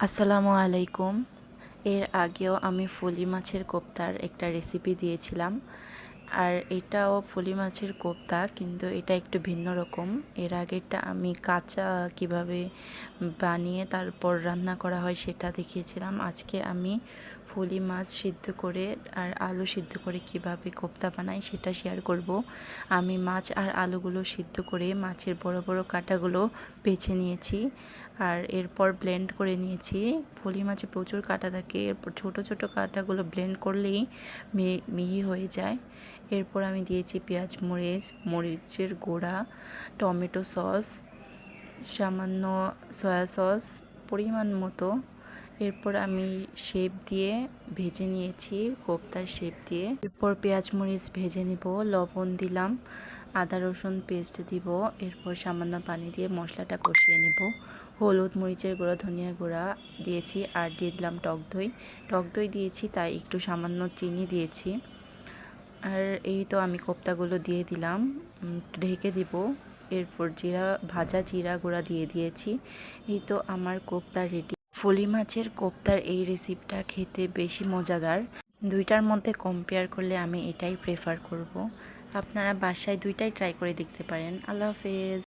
আসসালামু আলাইকুম। এর আগেও আমি ফলি মাছের কোপ্তার একটা রেসিপি দিয়েছিলাম। আর এটাও ফলি মাছের কোপ্তা, কিন্তু এটা একটু ভিন্ন রকম। এর আগেরটা আমি কাঁচা কিভাবে বানিয়ে তারপর রান্না করা হয় সেটা দেখিয়েছিলাম। আজকে আমি ফলি মাছ সিদ্ধ করে আর আলু সিদ্ধ করে কিভাবে কোপ্তা বানাই সেটা শেয়ার করব। আমি মাছ আর আলুগুলো সিদ্ধ করে মাছের বড় বড় কাঁটাগুলো বেছে নিয়েছি, আর এরপর ব্লেন্ড করে নিয়েছি। ফলি মাছে প্রচুর কাঁটা থাকে, এরপর ছোট ছোট কাঁটাগুলো ব্লেন্ড করলেই মিহি হয়ে যায়। এরপর আমি দিয়েছি পেঁয়াজ, মরিচের গুঁড়া, টমেটো সস, সামান্য সয়া সস পরিমাণ মতো। এরপর আমি শেপ দিয়ে ভেজে নিয়েছি, কোপ্তার শেপ দিয়ে। এরপর পেঁয়াজ মরিচ ভেজে নিব, লবণ দিলাম, আদা রসুন পেস্ট দিব। এরপর সামান্য পানি দিয়ে মশলাটা কষিয়ে নেব। হলুদ, মরিচের গুঁড়া, ধনিয়া গুঁড়া দিয়েছি, আর দিয়ে দিলাম টক দই দিয়েছি, তাই একটু সামান্য চিনি দিয়েছি। আর এই তো আমি কোপ্তাগুলো দিয়ে দিলাম, ঢেকে দিব। এরপর ভাজা জিরা গুঁড়া দিয়ে দিয়েছি। এই তো আমার কোপ্তা রেডি। ফলি মাছের কোপ্তার এই রেসিপিটা খেতে বেশি মজাদার। দুইটার মধ্যে কম্পেয়ার করলে আমি এটাই প্রেফার করব। আপনারা বাসায় দুইটাই ট্রাই করে দেখতে পারেন। আল্লাহ হাফেজ।